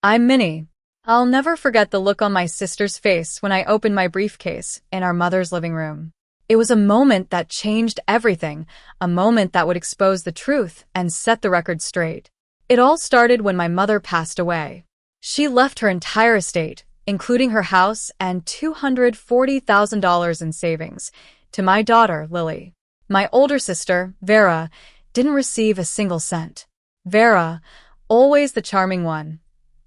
I'm Minnie. I'll never forget the look on my sister's face when I opened my briefcase in our mother's living room. It was a moment that changed everything, a moment that would expose the truth and set the record straight. It all started when my mother passed away. She left her entire estate, including her house and $240,000 in savings, to my daughter, Lily. My older sister, Vera, didn't receive a single cent. Vera, always the charming one,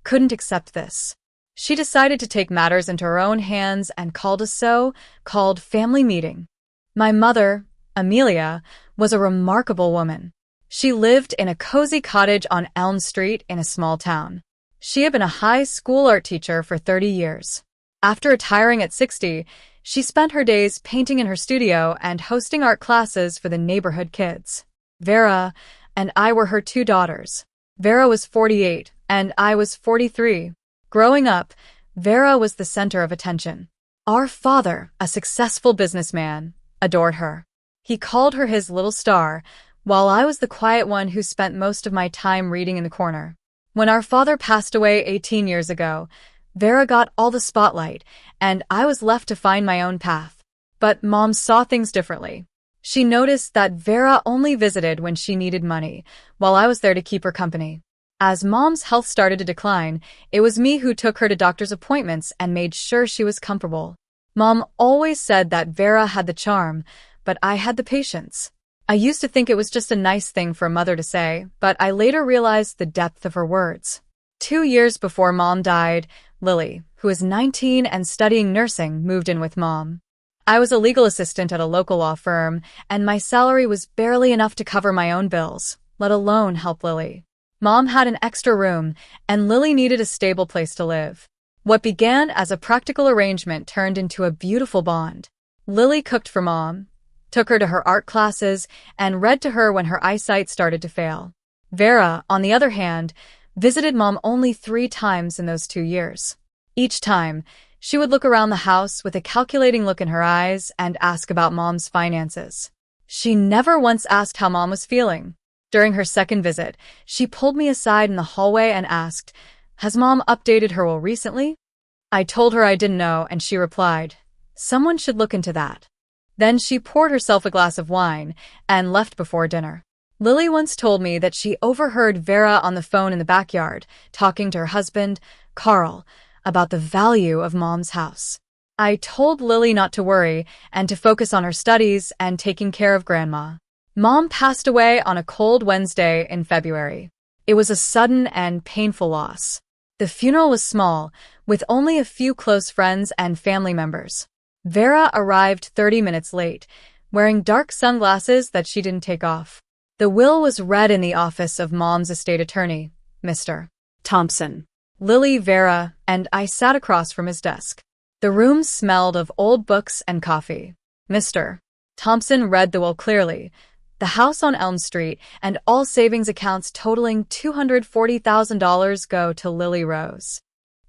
couldn't accept this. She decided to take matters into her own hands and called a so-called family meeting. My mother, Amelia, was a remarkable woman. She lived in a cozy cottage on Elm Street in a small town. She had been a high school art teacher for 30 years. After retiring at 60, she spent her days painting in her studio and hosting art classes for the neighborhood kids. Vera and I were her two daughters. Vera was 48 and I was 43. Growing up, Vera was the center of attention. Our father, a successful businessman, adored her. He called her his little star, while I was the quiet one who spent most of my time reading in the corner. When our father passed away 18 years ago, Vera got all the spotlight, and I was left to find my own path. But Mom saw things differently. She noticed that Vera only visited when she needed money, while I was there to keep her company. As Mom's health started to decline, it was me who took her to doctor's appointments and made sure she was comfortable. Mom always said that Vera had the charm, but I had the patience. I used to think it was just a nice thing for a mother to say, but I later realized the depth of her words. 2 years before Mom died, Lily, who is 19 and studying nursing, moved in with Mom. I was a legal assistant at a local law firm, and my salary was barely enough to cover my own bills, let alone help Lily. Mom had an extra room, and Lily needed a stable place to live. What began as a practical arrangement turned into a beautiful bond. Lily cooked for Mom, took her to her art classes, and read to her when her eyesight started to fail. Vera, on the other hand, visited Mom only 3 times in those 2 years. Each time, she would look around the house with a calculating look in her eyes and ask about Mom's finances. She never once asked how Mom was feeling. During her second visit, she pulled me aside in the hallway and asked, "Has Mom updated her will recently?" I told her I didn't know, and she replied, "Someone should look into that." Then she poured herself a glass of wine and left before dinner. Lily once told me that she overheard Vera on the phone in the backyard, talking to her husband, Carl, about the value of Mom's house. I told Lily not to worry and to focus on her studies and taking care of Grandma. Mom passed away on a cold Wednesday in February. It was a sudden and painful loss. The funeral was small, with only a few close friends and family members. Vera arrived 30 minutes late, wearing dark sunglasses that she didn't take off. The will was read in the office of Mom's estate attorney, Mr. Thompson. Lily, Vera, and I sat across from his desk. The room smelled of old books and coffee. Mr. Thompson read the will clearly. The house on Elm Street and all savings accounts totaling $240,000 go to Lily Rose.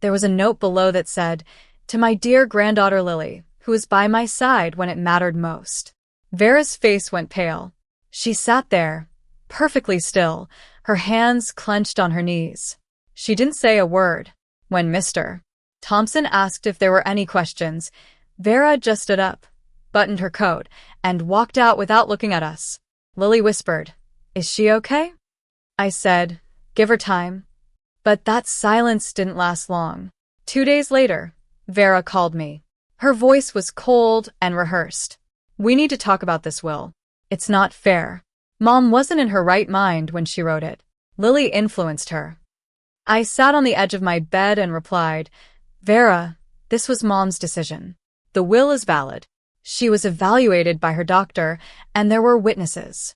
There was a note below that said, "To my dear granddaughter Lily, who was by my side when it mattered most." Vera's face went pale. She sat there, perfectly still, her hands clenched on her knees. She didn't say a word. When Mr. Thompson asked if there were any questions, Vera just stood up, buttoned her coat, and walked out without looking at us. Lily whispered, "Is she okay?" I said, "Give her time." But that silence didn't last long. 2 days later, Vera called me. Her voice was cold and rehearsed. "We need to talk about this will. It's not fair. Mom wasn't in her right mind when she wrote it. Lily influenced her." I sat on the edge of my bed and replied, "Vera, this was Mom's decision. The will is valid. She was evaluated by her doctor, and there were witnesses."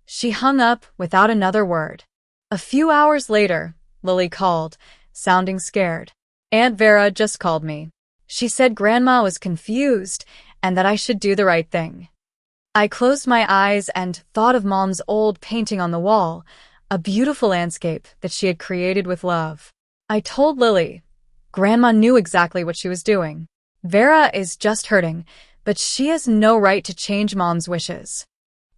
She hung up without another word. A few hours later, Lily called, sounding scared. "Aunt Vera just called me. She said Grandma was confused and that I should do the right thing." I closed my eyes and thought of Mom's old painting on the wall, a beautiful landscape that she had created with love. I told Lily, "Grandma knew exactly what she was doing. Vera is just hurting, but she has no right to change Mom's wishes."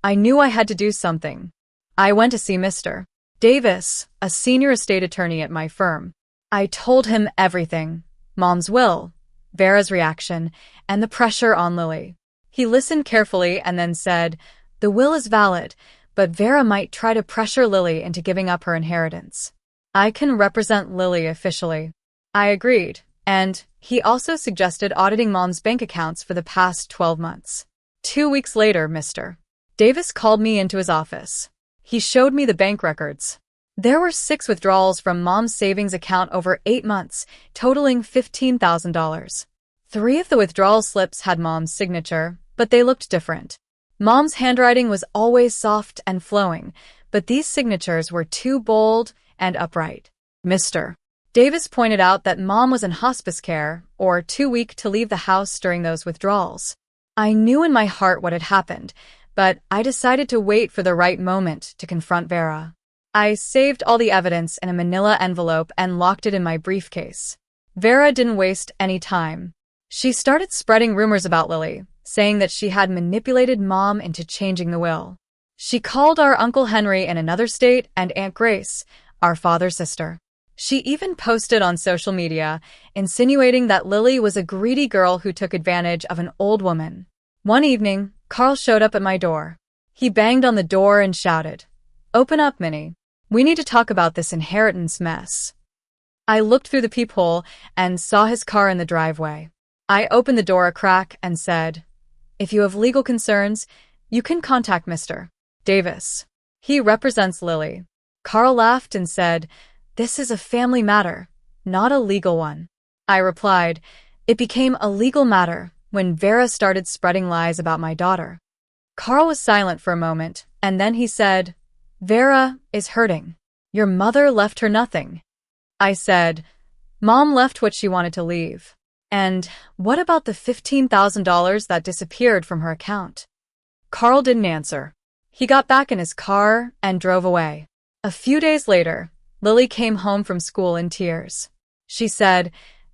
I knew I had to do something. I went to see Mr. Davis, a senior estate attorney at my firm. I told him everything. Mom's will, Vera's reaction, and the pressure on Lily. He listened carefully and then said, "The will is valid, but Vera might try to pressure Lily into giving up her inheritance. I can represent Lily officially." I agreed, and he also suggested auditing Mom's bank accounts for the past 12 months. 2 weeks later, Mr. Davis called me into his office. He showed me the bank records. There were 6 withdrawals from Mom's savings account over 8 months, totaling $15,000. 3 of the withdrawal slips had Mom's signature, but they looked different. Mom's handwriting was always soft and flowing, but these signatures were too bold and upright. Mr. Davis pointed out that Mom was in hospice care or too weak to leave the house during those withdrawals. I knew in my heart what had happened, but I decided to wait for the right moment to confront Vera. I saved all the evidence in a manila envelope and locked it in my briefcase. Vera didn't waste any time. She started spreading rumors about Lily, saying that she had manipulated Mom into changing the will. She called our Uncle Henry in another state and Aunt Grace, our father's sister. She even posted on social media, insinuating that Lily was a greedy girl who took advantage of an old woman. One evening, Carl showed up at my door. He banged on the door and shouted, "Open up, Minnie. We need to talk about this inheritance mess." I looked through the peephole and saw his car in the driveway. I opened the door a crack and said, "If you have legal concerns, you can contact Mr. Davis. He represents Lily." Carl laughed and said, "This is a family matter, not a legal one." I replied, "It became a legal matter when Vera started spreading lies about my daughter." Carl was silent for a moment, and then he said, "Vera is hurting. Your mother left her nothing." I said, "Mom left what she wanted to leave. And what about the $15,000 that disappeared from her account?" Carl didn't answer. He got back in his car and drove away. A few days later, Lily came home from school in tears. She said,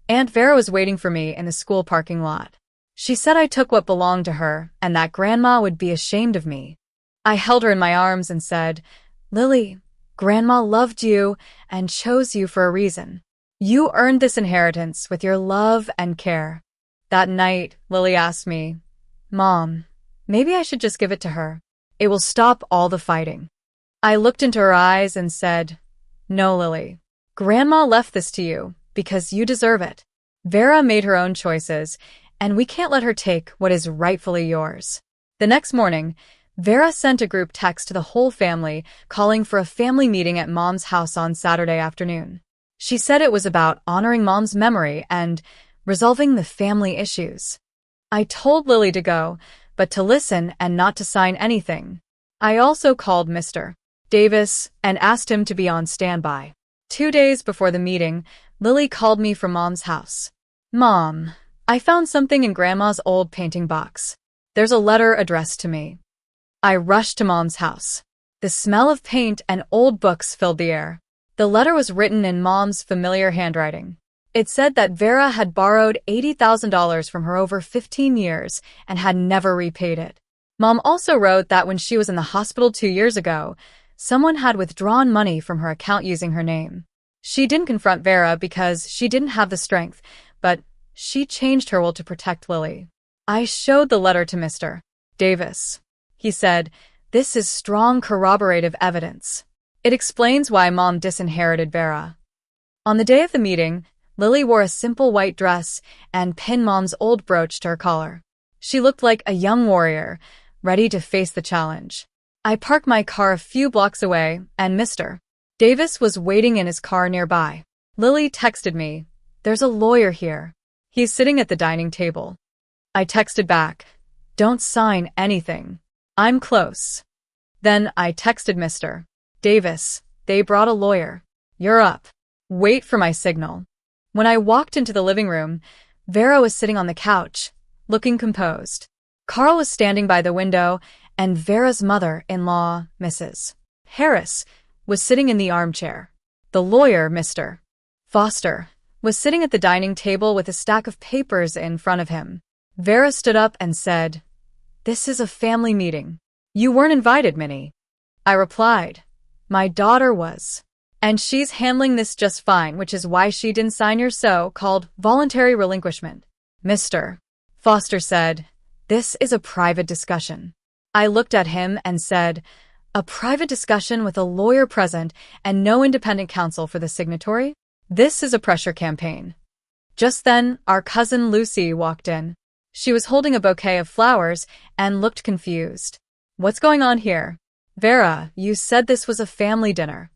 "Aunt Vera was waiting for me in the school parking lot. She said I took what belonged to her and that Grandma would be ashamed of me." I held her in my arms and said, "Lily, Grandma loved you and chose you for a reason. You earned this inheritance with your love and care." That night, Lily asked me, "Mom, maybe I should just give it to her. It will stop all the fighting." I looked into her eyes and said, "No, Lily. Grandma left this to you because you deserve it. Vera made her own choices, and we can't let her take what is rightfully yours." The next morning, Vera sent a group text to the whole family calling for a family meeting at Mom's house on Saturday afternoon. She said it was about honoring Mom's memory and resolving the family issues. I told Lily to go, but to listen and not to sign anything. I also called Mr. Davis and asked him to be on standby. 2 days before the meeting, Lily called me from Mom's house. "Mom, I found something in Grandma's old painting box. There's a letter addressed to me." I rushed to Mom's house. The smell of paint and old books filled the air. The letter was written in Mom's familiar handwriting. It said that Vera had borrowed $80,000 from her over 15 years and had never repaid it. Mom also wrote that when she was in the hospital 2 years ago, someone had withdrawn money from her account using her name. She didn't confront Vera because she didn't have the strength, but she changed her will to protect Lily. I showed the letter to Mr. Davis. He said, "This is strong corroborative evidence. It explains why Mom disinherited Vera." On the day of the meeting, Lily wore a simple white dress and pinned Mom's old brooch to her collar. She looked like a young warrior, ready to face the challenge. I parked my car a few blocks away, and Mr. Davis was waiting in his car nearby. Lily texted me, "There's a lawyer here. He's sitting at the dining table." I texted back, "Don't sign anything. I'm close." Then I texted Mr. Davis, "They brought a lawyer. You're up. Wait for my signal." When I walked into the living room, Vera was sitting on the couch, looking composed. Carl was standing by the window, and Vera's mother-in-law, Mrs. Harris, was sitting in the armchair. The lawyer, Mr. Foster, was sitting at the dining table with a stack of papers in front of him. Vera stood up and said, "This is a family meeting. You weren't invited, Minnie." I replied, "My daughter was." And she's handling this just fine, which is why she didn't sign your so-called voluntary relinquishment. Mr. Foster said, "This is a private discussion." I looked at him and said, "A private discussion with a lawyer present and no independent counsel for the signatory? This is a pressure campaign." Just then, our cousin Lucy walked in. She was holding a bouquet of flowers and looked confused. "What's going on here?" "Vera, you said this was a family dinner."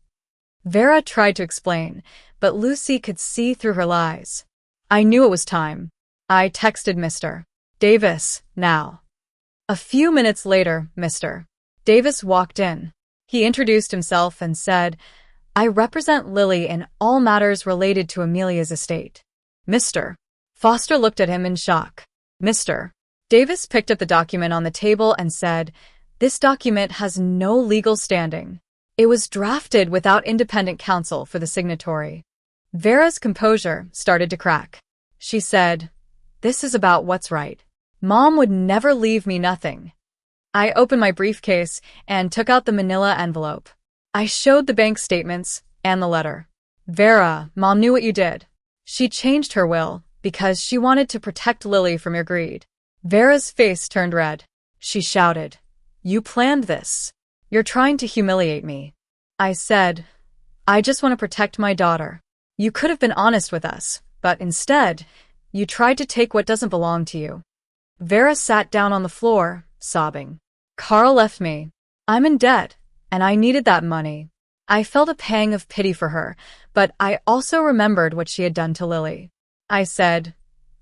Vera tried to explain, but Lucy could see through her lies. "I knew it was time. I texted Mr. Davis, now." A few minutes later, Mr. Davis walked in. He introduced himself and said, "I represent Lily in all matters related to Amelia's estate." Mr. Foster looked at him in shock. Mr. Davis picked up the document on the table and said, "This document has no legal standing. It was drafted without independent counsel for the signatory." Vera's composure started to crack. She said, "This is about what's right. Mom would never leave me nothing." I opened my briefcase and took out the manila envelope. I showed the bank statements and the letter. "Vera, Mom knew what you did. She changed her will because she wanted to protect Lily from your greed." Vera's face turned red. She shouted, "You planned this. You're trying to humiliate me." I said, "I just want to protect my daughter. You could have been honest with us, but instead, you tried to take what doesn't belong to you." Vera sat down on the floor, sobbing. "Carl left me. I'm in debt, and I needed that money." I felt a pang of pity for her, but I also remembered what she had done to Lily. I said,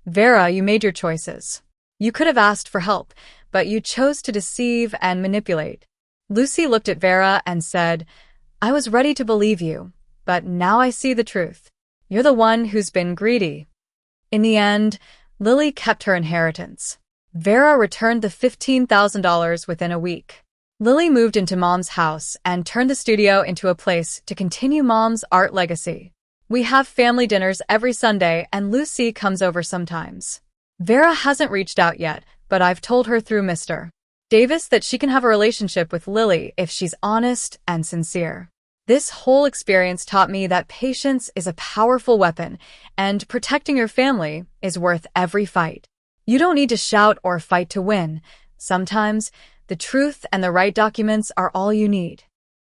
"Vera, you made your choices. You could have asked for help, but you chose to deceive and manipulate." Lucy looked at Vera and said, "I was ready to believe you, but now I see the truth. You're the one who's been greedy." In the end, Lily kept her inheritance. Vera returned the $15,000 within a week. Lily moved into Mom's house and turned the studio into a place to continue Mom's art legacy. We have family dinners every Sunday and Lucy comes over sometimes. Vera hasn't reached out yet, but I've told her through Mr. Davis that she can have a relationship with Lily if she's honest and sincere. This whole experience taught me that patience is a powerful weapon and protecting your family is worth every fight. You don't need to shout or fight to win. Sometimes, the truth and the right documents are all you need.